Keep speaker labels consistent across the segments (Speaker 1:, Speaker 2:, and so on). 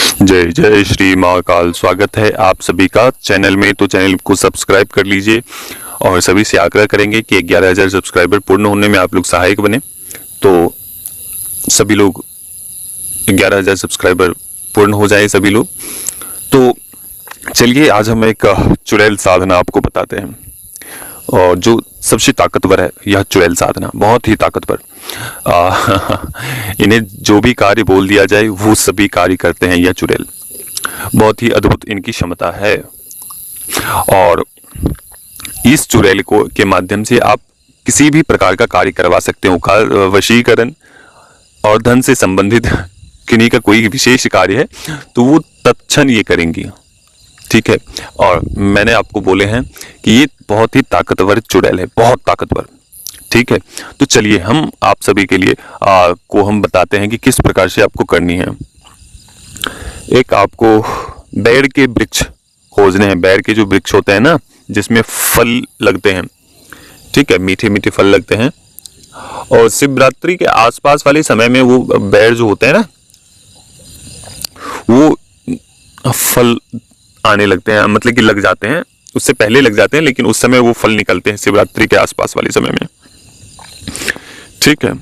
Speaker 1: जय जय श्री महाकाल। स्वागत है आप सभी का चैनल में। तो चैनल को सब्सक्राइब कर लीजिए और सभी से आग्रह करेंगे कि 11,000 सब्सक्राइबर पूर्ण होने में आप लोग सहायक बने। तो सभी लोग 11,000 सब्सक्राइबर पूर्ण हो जाए सभी लोग। तो चलिए आज हम एक चुड़ैल साधना आपको बताते हैं, और जो सबसे ताकतवर है यह चुड़ैल साधना, बहुत ही ताकतवर। इन्हें जो भी कार्य बोल दिया जाए वो सभी कार्य करते हैं। यह चुड़ैल बहुत ही अद्भुत इनकी क्षमता है, और इस चुड़ैल को के माध्यम से आप किसी भी प्रकार का कार्य करवा सकते हो। वशीकरण और धन से संबंधित किन्हीं का कोई विशेष कार्य है तो वो तत्क्षण ये करेंगी, ठीक है। और मैंने आपको बोले हैं कि ये बहुत ही ताकतवर चुड़ैल है, बहुत ताकतवर, ठीक है। तो चलिए हम आप सभी के लिए को हम बताते हैं कि किस प्रकार से आपको करनी है। एक आपको बैर के वृक्ष खोजने हैं। बैर के जो वृक्ष होते हैं ना, जिसमें फल लगते हैं, ठीक है, मीठे मीठे फल लगते हैं। और शिवरात्रि के आसपास वाले समय में वो बैर जो होते हैं ना, वो फल आने लगते हैं, मतलब कि लग जाते हैं। उससे पहले लग जाते हैं लेकिन उस समय वो फल निकलते हैं शिवरात्रि के आसपास वाले समय में, ठीक है।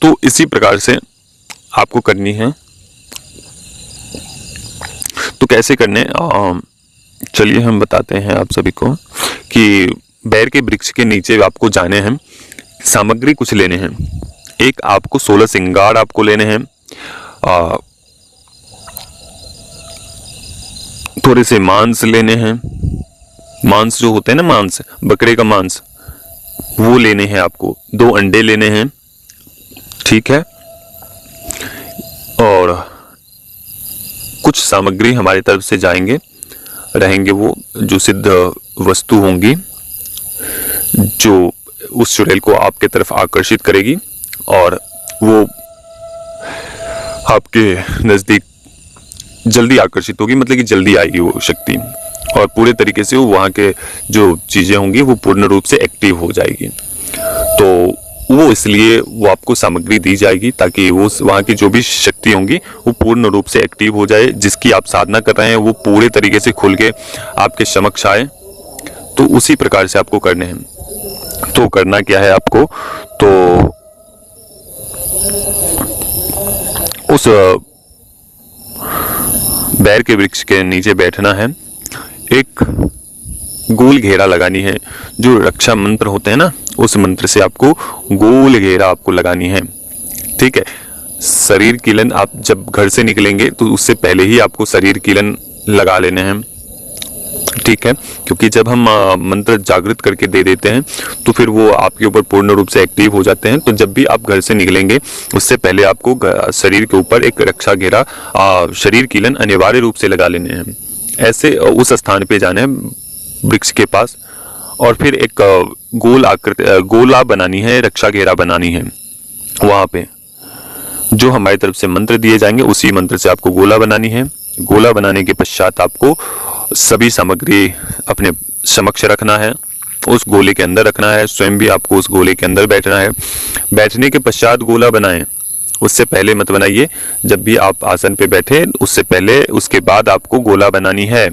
Speaker 1: तो इसी प्रकार से आपको करनी है। तो कैसे करने, चलिए हम बताते हैं आप सभी को कि बैर के वृक्ष के नीचे आपको जाने हैं। सामग्री कुछ लेने हैं। एक आपको 16 श्रृंगार आपको लेने हैं, थोड़े से मांस लेने हैं। मांस जो होते हैं ना, मांस, बकरे का मांस, वो लेने हैं आपको। 2 अंडे लेने हैं, ठीक है। और कुछ सामग्री हमारी तरफ से जाएंगे, रहेंगे वो जो सिद्ध वस्तु होंगी, जो उस चुड़ैल को आपके तरफ आकर्षित करेगी और वो आपके नजदीक जल्दी आकर्षित होगी, मतलब कि जल्दी आएगी वो शक्ति, और पूरे तरीके से वो वहाँ के जो चीजें होंगी वो पूर्ण रूप से एक्टिव हो जाएगी। तो वो इसलिए वो आपको सामग्री दी जाएगी ताकि वो वहाँ की जो भी शक्ति होंगी वो पूर्ण रूप से एक्टिव हो जाए। जिसकी आप साधना कर रहे हैं वो पूरे तरीके से खुल के आपके समक्ष आए। तो उसी प्रकार से आपको करने हैं। तो करना क्या है आपको, तो उस बैर के वृक्ष के नीचे बैठना है। एक गोल घेरा लगानी है। जो रक्षा मंत्र होते हैं ना, उस मंत्र से आपको गोल घेरा आपको लगानी है, ठीक है। शरीर कीलन आप जब घर से निकलेंगे तो उससे पहले ही आपको शरीर कीलन लगा लेने हैं, ठीक है। क्योंकि जब हम मंत्र जागृत करके दे देते हैं तो फिर वो आपके ऊपर पूर्ण रूप से एक्टिव हो जाते हैं। तो जब भी आप घर से निकलेंगे उससे पहले आपको शरीर के ऊपर एक रक्षा घेरा, शरीर कीलन अनिवार्य रूप से लगा लेने हैं। ऐसे उस स्थान पे जाना है वृक्ष के पास, और फिर एक गोल आकृति, गोला बनानी है, रक्षा घेरा बनानी है। वहां पे जो हमारी तरफ से मंत्र दिए जाएंगे उसी मंत्र से आपको गोला बनानी है। गोला बनाने के पश्चात आपको सभी सामग्री अपने समक्ष रखना है, उस गोले के अंदर रखना है। स्वयं भी आपको उस गोले के अंदर बैठना है। बैठने के पश्चात गोला बनाएं, उससे पहले मत बनाइए। जब भी आप आसन पे बैठे उससे पहले, उसके बाद आपको गोला बनानी है।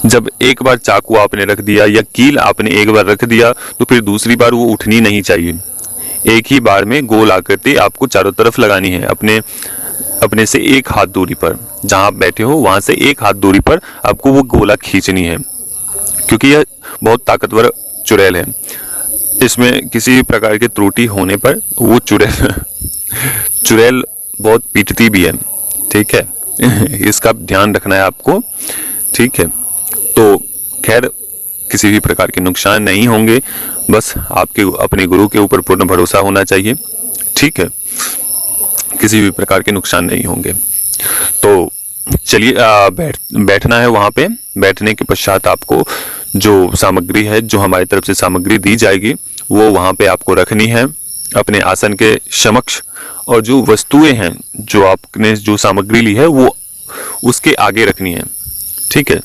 Speaker 1: जब एक बार चाकू आपने रख दिया या कील आपने एक बार रख दिया तो फिर दूसरी बार वो उठनी नहीं चाहिए। एक ही बार में गोल आकृति आपको चारों तरफ लगानी है। अपने से 1 हाथ दूरी पर, जहां आप बैठे हो वहां से 1 हाथ दूरी पर आपको वो गोला खींचनी है, क्योंकि यह बहुत ताकतवर चुड़ैल है। इसमें किसी प्रकार की त्रुटि होने पर वो चुड़ैल बहुत पीटती भी है, ठीक है। इसका ध्यान रखना है आपको, ठीक है। तो खैर किसी भी प्रकार के नुकसान नहीं होंगे, बस आपके अपने गुरु के ऊपर पूर्ण भरोसा होना चाहिए, ठीक है। किसी भी प्रकार के नुकसान नहीं होंगे। तो चलिए बैठना है वहां पे। बैठने के पश्चात आपको जो सामग्री है, जो हमारी तरफ से सामग्री दी जाएगी, वो वहां पे आपको रखनी है अपने आसन के समक्ष। और जो वस्तुएं हैं, जो आपने जो सामग्री ली है वो उसके आगे रखनी है, ठीक है।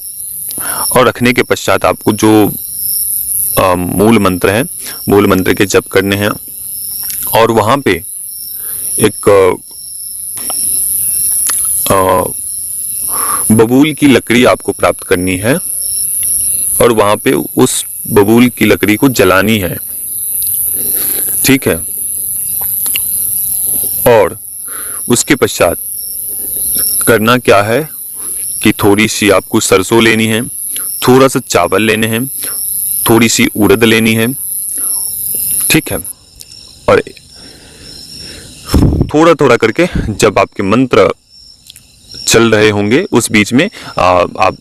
Speaker 1: और रखने के पश्चात आपको जो मूल मंत्र है, मूल मंत्र के जप करने हैं। और वहां पे एक बबूल की लकड़ी आपको प्राप्त करनी है और वहां पे उस बबूल की लकड़ी को जलानी है, ठीक है। और उसके पश्चात करना क्या है कि थोड़ी सी आपको सरसों लेनी है, थोड़ा सा चावल लेने हैं, थोड़ी सी उड़द लेनी है, ठीक है। और थोड़ा थोड़ा करके जब आपके मंत्र चल रहे होंगे उस बीच में आप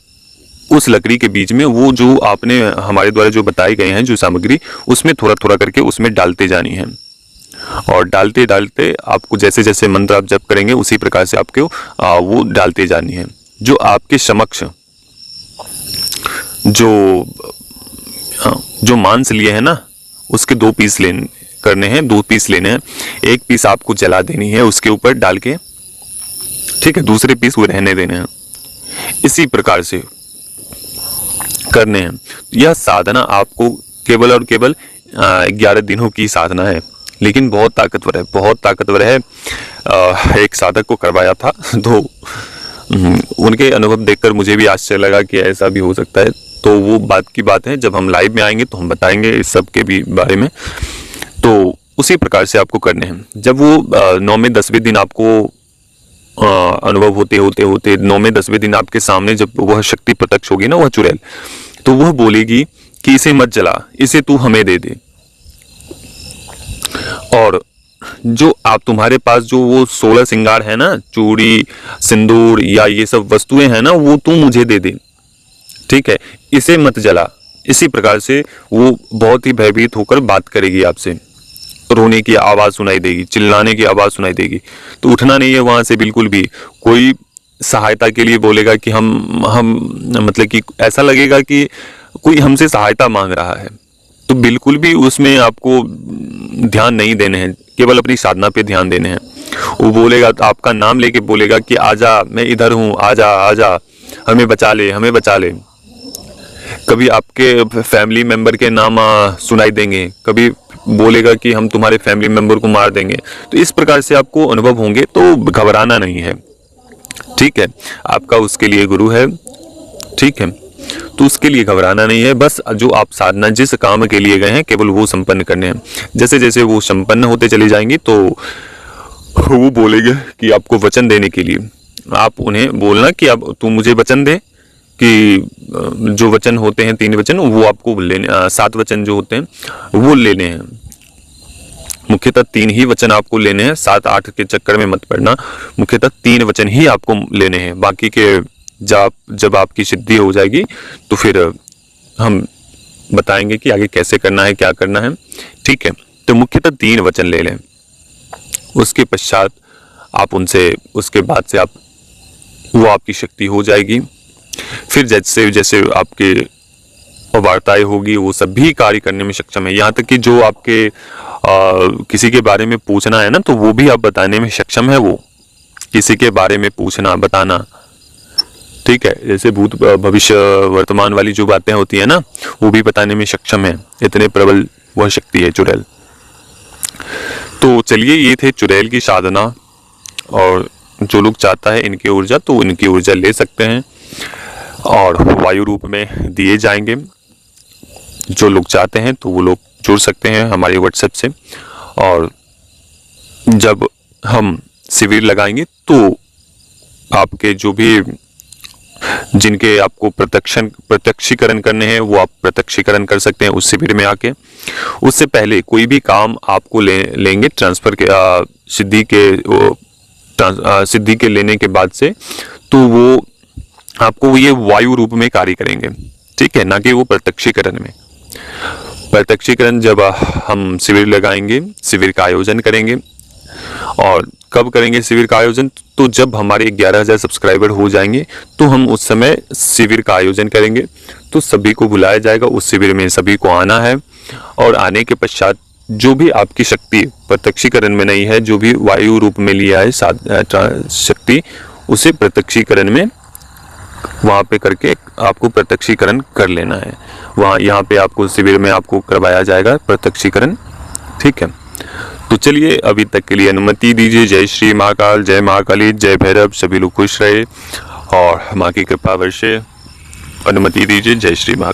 Speaker 1: उस लकड़ी के बीच में वो जो आपने हमारे द्वारा जो बताए गए हैं जो सामग्री, उसमें थोड़ा थोड़ा करके उसमें डालते जानी है। और डालते डालते आपको जैसे जैसे मंत्र आप जप करेंगे उसी प्रकार से आपको वो डालते जानी है। जो आपके समक्ष जो मांस लिए है ना, उसके 2 पीस करने हैं, 2 पीस लेने हैं। एक पीस आपको जला देनी है उसके ऊपर डाल के, ठीक है। दूसरे पीस वो रहने देने हैं। इसी प्रकार से करने हैं। यह साधना आपको केवल और केवल 11 दिनों की साधना है, लेकिन बहुत ताकतवर है, बहुत ताकतवर है। एक साधक को करवाया था तो उनके अनुभव देखकर मुझे भी आश्चर्य लगा कि ऐसा भी हो सकता है। तो वो बात की बात है, जब हम लाइव में आएंगे तो हम बताएंगे इस सब के भी बारे में। तो उसी प्रकार से आपको करने हैं। जब वो 9वें 10वें दिन आपको अनुभव होते होते होते 9वें 10वें दिन आपके सामने जब वह शक्ति प्रत्यक्ष होगी ना, वह चुड़ैल, तो वह बोलेगी कि इसे मत जला, इसे तू हमें दे दे। और जो आप तुम्हारे पास जो वो 16 श्रृंगार है ना, चूड़ी सिंदूर या ये सब वस्तुएं हैं ना, वो तू मुझे दे दे, ठीक है, इसे मत जला। इसी प्रकार से वो बहुत ही भयभीत होकर बात करेगी आपसे। रोने की आवाज सुनाई देगी, चिल्लाने की आवाज सुनाई देगी। तो उठना नहीं है वहां से बिल्कुल भी। कोई सहायता के लिए बोलेगा कि हम मतलब कि ऐसा लगेगा कि कोई हमसे सहायता मांग रहा है, तो बिल्कुल भी उसमें आपको ध्यान नहीं देने हैं, केवल अपनी साधना पे ध्यान देने हैं। वो बोलेगा तो आपका नाम लेके बोलेगा कि आजा, मैं इधर हूँ, आजा आजा, हमें बचा ले, हमें बचा ले। कभी आपके फैमिली मेंबर के नाम सुनाई देंगे, कभी बोलेगा कि हम तुम्हारे फैमिली मेंबर को मार देंगे। तो इस प्रकार से आपको अनुभव होंगे, तो घबराना नहीं है, ठीक है। आपका उसके लिए गुरु है, ठीक है, तो उसके लिए घबराना नहीं है। बस जो आप साधना जिस काम के लिए गए हैं केवल वो संपन्न करने हैं। जैसे जैसे वो संपन्न होते चले जाएंगे तो वो बोलेंगे कि आपको वचन देने के लिए आप उन्हें बोलना कि अब तू मुझे वचन दे कि जो वचन होते हैं 3 वचन वो आपको लेने, 7 वचन जो होते हैं वो लेने हैं। मुख्यतः 3 ही वचन आपको लेने हैं, 7-8 के चक्कर में मत पड़ना। मुख्यतः 3 वचन ही आपको लेने हैं। बाकी के जब आपकी सिद्धि हो जाएगी तो फिर हम बताएंगे कि आगे कैसे करना है, क्या करना है, ठीक है। तो मुख्यतः 3 वचन ले लें। उसके पश्चात आप उनसे, उसके बाद से वो आपकी शक्ति हो जाएगी। फिर जैसे जैसे आपके वार्ताएं होगी वो सभी कार्य करने में सक्षम है। यहाँ तक कि जो आपके किसी के बारे में पूछना है ना, तो वो भी आप बताने में सक्षम है। वो किसी के बारे में पूछना, बताना, ठीक है। जैसे भूत भविष्य वर्तमान वाली जो बातें होती है ना, वो भी बताने में सक्षम है। इतने प्रबल वह शक्ति है चुड़ैल। तो चलिए, ये थे चुड़ैल की साधना। और जो लोग चाहता है इनकी ऊर्जा, तो इनकी ऊर्जा ले सकते हैं और वायु रूप में दिए जाएंगे। जो लोग चाहते हैं तो वो लोग जुड़ सकते हैं हमारे व्हाट्सएप से। और जब हम शिविर लगाएंगे तो आपके जो भी जिनके आपको प्रत्यक्षीकरण करने हैं वो आप प्रत्यक्षीकरण कर सकते हैं उस शिविर में आके। उससे पहले कोई भी काम आपको लेंगे ट्रांसफर के सिद्धि के लेने के बाद से, तो वो आपको ये वायु रूप में कार्य करेंगे, ठीक है, ना कि वो प्रत्यक्षीकरण में। प्रत्यक्षीकरण जब हम शिविर लगाएंगे, शिविर का आयोजन करेंगे। और कब करेंगे शिविर का आयोजन? तो जब हमारे 11,000 सब्सक्राइबर हो जाएंगे तो हम उस समय शिविर का आयोजन करेंगे। तो सभी को बुलाया जाएगा, उस शिविर में सभी को आना है। और आने के पश्चात जो भी आपकी शक्ति प्रत्यक्षीकरण में नहीं है, जो भी वायु रूप में लिया है शक्ति, उसे प्रत्यक्षीकरण में वहाँ पे करके आपको प्रत्यक्षीकरण कर लेना है। वहाँ यहाँ पे आपको शिविर में आपको करवाया जाएगा प्रत्यक्षीकरण, ठीक है। तो चलिए, अभी तक के लिए अनुमति दीजिए। जय श्री महाकाल, जय महाकाली, जय भैरव। सभी लोग खुश रहे और माँ की कृपा वर्षे, अनुमति दीजिए। जय श्री महाकाल।